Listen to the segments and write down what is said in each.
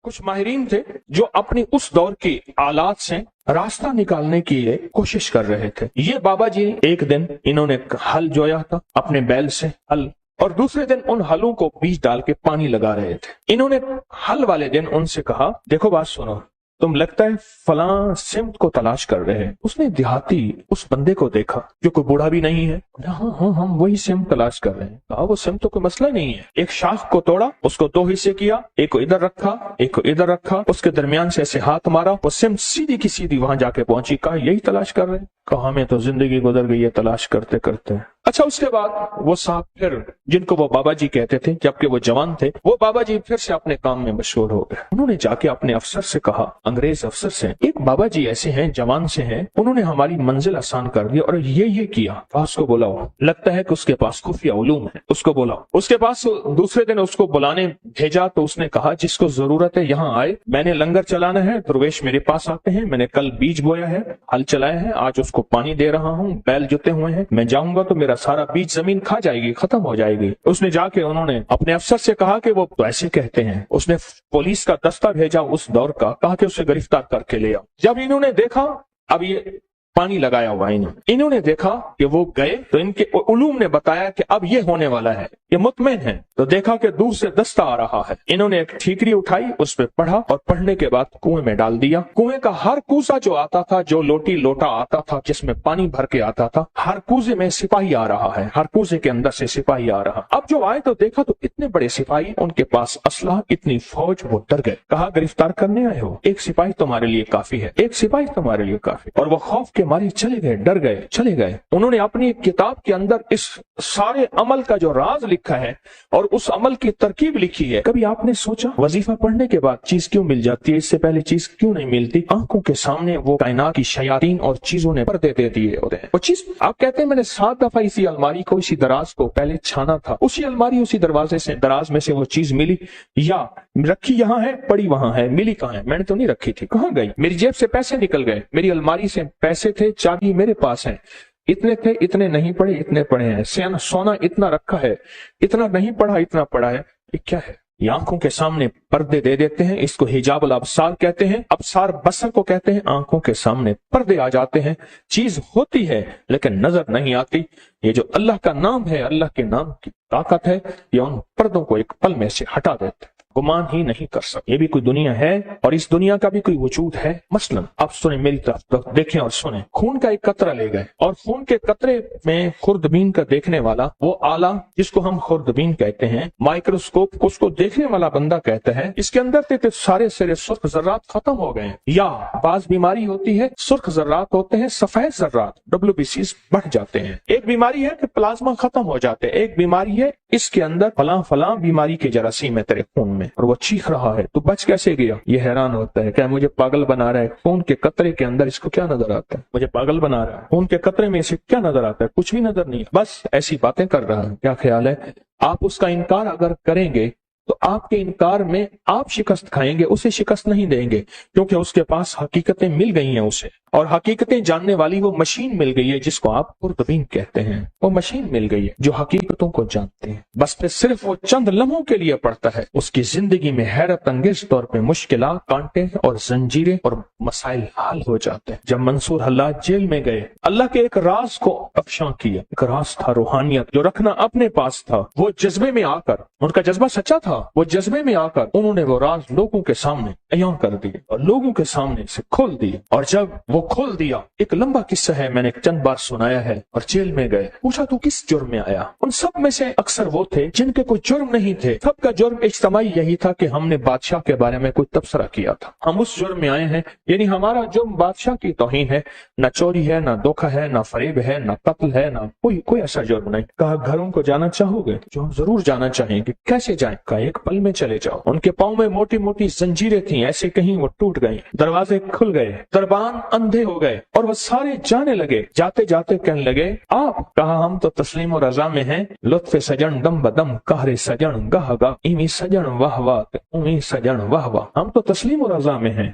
कुछ माहिरीन थे जो अपनी उस दौर की आलात से रास्ता निकालने की कोशिश कर रहे थे। ये बाबा जी एक दिन इन्होंने हल जोया था अपने बैल से हल, और दूसरे दिन उन हलों को बीज डाल के पानी लगा रहे थे। इन्होंने हल वाले दिन उनसे कहा, देखो बात सुनो, तुम लगता है फलां सिमत को तलाश कर रहे हैं। उसने देहाती उस बंदे को देखा जो कोई बूढ़ा भी नहीं है। हाँ, हम वही सिमत तलाश कर रहे हैं। कहा वो सिमत तो कोई मसला नहीं है। एक शाख को तोड़ा, उसको 2 हिस्से किया, एक को इधर रखा, एक को इधर रखा, उसके दरमियान से ऐसे हाथ मारा, वो सिमत सीधी की सीधी वहां जाके पहुंची। कहा यही तलाश कर रहे हैं। कहा हमें तो जिंदगी गुजर गई है तलाश करते करते। अच्छा, उसके बाद वो साहब फिर, जिनको वो बाबा जी कहते थे जबकि वो जवान थे, वो बाबा जी फिर से अपने काम में मशहूर हो गए। उन्होंने जाके अपने अफसर से कहा, अंग्रेज अफसर से, एक बाबा जी ऐसे हैं, जवान से हैं, उन्होंने हमारी मंजिल आसान कर दी और ये किया। उसको बुलाओ, लगता है कि उसके पास खुफिया उलूम है, उसको बुलाओ। उसके पास दूसरे दिन उसको बुलाने भेजा तो उसने कहा जिसको जरूरत है यहाँ आए, मैंने लंगर चलाना है, दरवेश मेरे पास आते हैं, मैंने कल बीज बोया है, हल चलाया है, आज उसको पानी दे रहा हूँ, बैल जुते हुए हैं, मैं जाऊंगा तो मेरा सारा बीज जमीन खा जाएगी, खत्म हो जाएगी। उसने जाके उन्होंने अपने अफसर से कहा कि वो तो ऐसे कहते हैं। उसने पुलिस का दस्ता भेजा उस दौर का, कहा कि उसे गिरफ्तार करके ले आओ। जब इन्होंने देखा, अब ये पानी लगाया हुआ इन्होंने देखा कि वो गए तो इनके उलूम ने बताया कि अब ये होने वाला है, ये मुतमईन है। तो देखा कि दूर से दस्ता आ रहा है। इन्होंने एक ठीकरी उठाई, उस पर पढ़ा और पढ़ने के बाद कुएं में डाल दिया। कुएं का हर कूसा जो आता था, जो लोटा आता था जिसमें पानी भर के आता था, हर कूजे में सिपाही आ रहा है, हर कूजे के अंदर से सिपाही आ रहा। अब जो आए तो देखा तो इतने बड़े सिपाही, उनके पास असला, इतनी फौज, वो डर गए। कहा गिरफ्तार करने आए हो, एक सिपाही तुम्हारे लिए काफी है, एक सिपाही तुम्हारे लिए काफी। और वो खौफ के मारे चले गए, डर गए, चले गए। उन्होंने अपनी किताब के अंदर इस सारे अमल का जो राज लिखा है और उस अमल की तरकीब लिखी है। कभी आपने सोचा वजीफा पढ़ने के बाद चीज क्यों मिल जाती है, इससे पहले चीज क्यों नहीं मिलती? आंखों के सामने वो कायनात की शयातीन और चीजों ने पर्दे दे दिए होते हैं। वो चीज आप कहते हैं मैंने 7 दफा इसी अलमारी को, इसी दराज को पहले छाना था, उसी अलमारी उसी दरवाजे से, दराज में से वो चीज मिली, या रखी यहाँ है, पड़ी वहां है, मिली कहाँ है? मैंने तो नहीं रखी थी, कहाँ गई? मेरी जेब से पैसे निकल गए, मेरी अलमारी से पैसे थे, चाबी मेरे पास है, इतने थे, इतने नहीं पड़े, इतने पड़े हैं, सोना इतना रखा है, इतना नहीं पड़ा, इतना पड़ा है। ये क्या है? ये आंखों के सामने पर्दे दे देते हैं। इसको हिजाबुल अबसार कहते हैं, अबसार बसर को कहते हैं। आंखों के सामने पर्दे आ जाते हैं, चीज होती है लेकिन नजर नहीं आती। ये जो अल्लाह का नाम है, अल्लाह के नाम की ताकत है, ये उन पर्दों को एक पल में से हटा देता है, गुमान ही नहीं कर सकते। ये भी कोई दुनिया है और इस दुनिया का भी कोई वजूद है। मसलन आप सुने मेरी तरफ, देखें और सुने। खून का एक कतरा ले गए और खून के कतरे में खुर्दबीन का देखने वाला, वो आला जिसको हम खुर्दबीन कहते हैं, माइक्रोस्कोप उसको देखने वाला बंदा कहता है इसके अंदर से सारे सुर्ख जर्रात खत्म हो गए। या बाज बीमारी होती है, सुर्ख जर्रात होते हैं, सफेद जर्रात WBCs बढ़ जाते हैं। एक बीमारी है कि प्लाज्मा खत्म हो जाते हैं, एक बीमारी है इसके अंदर फलां बीमारी के जरासीम है तेरे खून में, और वो चीख रहा है, तो बच कैसे गया? ये हैरान होता है, क्या मुझे पागल बना रहा है? खून के कतरे के अंदर इसको क्या नजर आता है? मुझे पागल बना रहा है। खून के कतरे में इसे क्या नजर आता है? कुछ भी नजर नहीं, बस ऐसी बातें कर रहा है। क्या ख्याल है? आप उसका इनकार अगर करेंगे तो आपके इनकार में आप शिकस्त खाएंगे, उसे शिकस्त नहीं देंगे, क्योंकि उसके पास हकीकतें मिल गई हैं उसे, और हकीकतें जानने वाली वो मशीन मिल गई है जिसको आप खुर्दबीन कहते हैं। वो मशीन मिल गई है जो हकीकतों को जानते हैं, बस फिर सिर्फ वो चंद लम्हों के लिए पढ़ता है। उसकी जिंदगी में हैरत अंगेज तौर पे मुश्किलात, कांटे और जंजीरें और मसाइल हल हो जाते हैं। जब मंसूर हल्लाज जेल में गए, अल्लाह के एक राज को अफशां किया। एक राज था रूहानियत, जो रखना अपने पास था। वो जज्बे में आकर, उनका जज्बा सच्चा था, वो जज्बे में आकर उन्होंने वो राज लोगों के सामने अयां कर दिए और लोगों के सामने से खोल दिए। और जब वो खोल दिया, एक लंबा किस्सा है, मैंने चंद बार सुनाया है। और जेल में गए, पूछा तू किस जुर्म में आया? उन सब में से अक्सर वो थे जिनके कोई जुर्म नहीं थे। सबका जुर्म इज्तिमाई यही था कि हमने बादशाह के बारे में कोई तबसरा किया था, हम उस जुर्म में आए हैं। यानी हमारा जुर्म बादशाह की तौहीन है, न चोरी है, न धोखा है, न फरेब है, न कत्ल है, न कोई ऐसा जुर्म नहीं। कहा घरों को जाना चाहोगे? जो हम जरूर जाना चाहेंगे। कैसे जाएं? कहा एक पल में चले जाओ। उनके पाँव में मोटी मोटी जंजीरें थी, नहीं, ऐसे कहीं वो टूट गए, दरवाजे खुल गए, दरबान अंधे हो गए और वो सारे जाने लगे। जाते जाते कहने लगे आप। कहा हम तो तस्लीम और रजा में हैं, लुत्फ सजन दम बदम कहरे सजन गह गा इमी सजन वाह वाह उमी सजन वाह वाह। हम तो तस्लीम और रजा में हैं।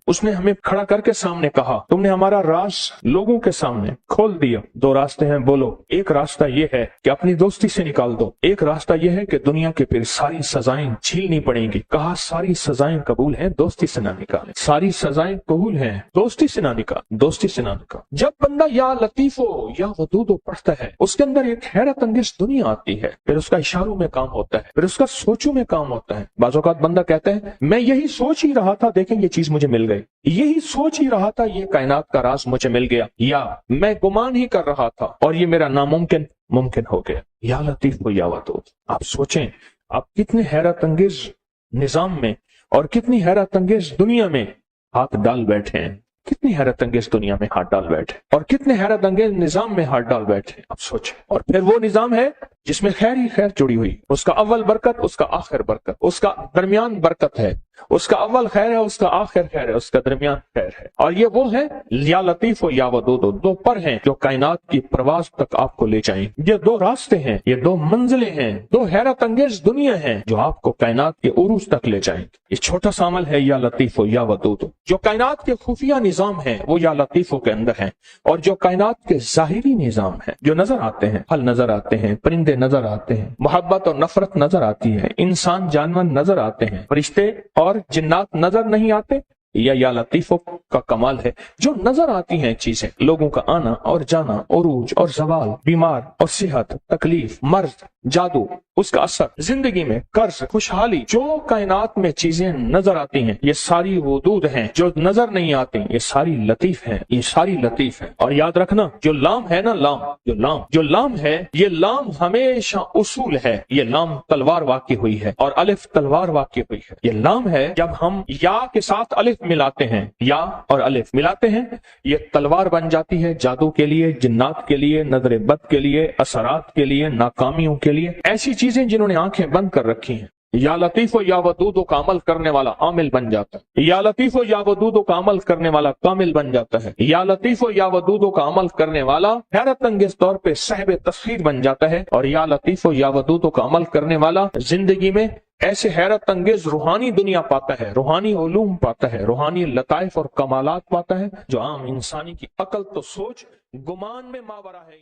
उसने हमें खड़ा करके सामने कहा, तुमने हमारा राज लोगों के सामने खोल दिया। दो रास्ते हैं, बोलो। एक रास्ता ये है कि अपनी दोस्ती से निकाल दो, एक रास्ता ये है कि दुनिया के फिर सारी सजाएं झीलनी पड़ेंगी। कहा सारी सजाएं कबूल हैं, दोस्ती से ना निकाले। सारी सजाएं कबूल हैं, दोस्ती से ना निकाल, दोस्ती से ना निकाल। जब बंदा या लतीफो या वदूदो पढ़ता है, उसके अंदर एक हैरत अंगेज दुनिया आती है, फिर उसका इशारों में काम होता है, फिर उसका सोचों में काम होता है। बाज़ औक़ात बंदा कहता है मैं यही सोच ही रहा था, देखें ये चीज मुझे मिल गई, यही सोच ही रहा था, ये कायनात का राज मुझे मिल गया, या मैं गुमान ही कर रहा था और ये मेरा नामुमकिन मुमकिन हो गया। या लतीफ या वदूद। आप सोचें आप कितने हैरत अंगेज निजाम में और कितनी हैरत अंगेज दुनिया में हाथ डाल बैठे हैं, कितनी हैरत अंगेज दुनिया में हाथ डाल बैठे और कितने हैरत अंगेज निजाम में हाथ डाल बैठे। आप सोचें। और फिर वो निजाम है जिसमें खैर ही खैर जुड़ी हुई, उसका अव्वल बरकत, उसका आखिर बरकत, उसका दरमियान बरकत है, उसका अव्वल खैर है, उसका आखिर खैर है, उसका दरमियान खैर है। और ये वो है या लतीफ या वदूद, दो पर हैं जो कायनात की प्रवास तक आपको ले जाएंगे। ये दो रास्ते हैं, ये दो मंजिलें हैं, दो हैरत अंगेज दुनिया है जो आपको कायनात के उरूज तक ले जाएंगे। ये छोटा सा अमल है या लतीफ या वदूद। जो कायनात के खुफिया निजाम है वो या लतीफों के अंदर है, और जो कायनात के जाहिरी निजाम है जो नजर आते हैं, फल नजर आते हैं, परिंदे नजर आते हैं, मोहब्बत और नफरत नजर आती है, इंसान जानवर नजर आते हैं, फरिश्ते और जिन्नात नजर नहीं आते, या लतीफों का कमाल है जो नजर आती हैं चीजें, लोगों का आना और जाना, उरूज और जवाल, बीमार और सेहत, तकलीफ, मर्ज, जादू, उसका असर, जिंदगी में कर्ज, खुशहाली, जो कायनात में चीजें नजर आती हैं ये सारी वदूद हैं। जो नजर नहीं आती ये सारी लतीफ हैं, ये सारी लतीफ हैं। और याद रखना जो लाम है ना, जो लाम है, ये लाम हमेशा उसूल है। ये लाम तलवार वाक़ई हुई है और अलिफ तलवार वाक़ई हुई है। ये लाम है जब हम या के साथ अलिफ मिलाते हैं, या और अलिफ मिलाते हैं, ये तलवार बन जाती है जादू के लिए, जिन्नात के लिए, नजर बद के लिए, असरात के लिए, नाकामियों के लिए, ऐसी चीजें जिन्होंने आंखें बंद कर रखी हैं। या लतीफो या वदूदो का अमल करने वाला आमिल बन जाता है। या लतीफो या वदूदो का अमल करने वाला कामिल बन जाता है। या लतीफो या वदूदो का अमल करने वाला हैरत अंगेज तौर पे साहिब तस्खीर बन जाता है। और या लतीफो या वदूदो का अमल करने वाला जिंदगी में ऐसे हैरत अंगेज रूहानी दुनिया पाता है, रूहानी उलूम पाता है, रूहानी लताइफ और कमालात पाता है जो आम इंसानी की अकल तो सोच गुमान में मावरा है।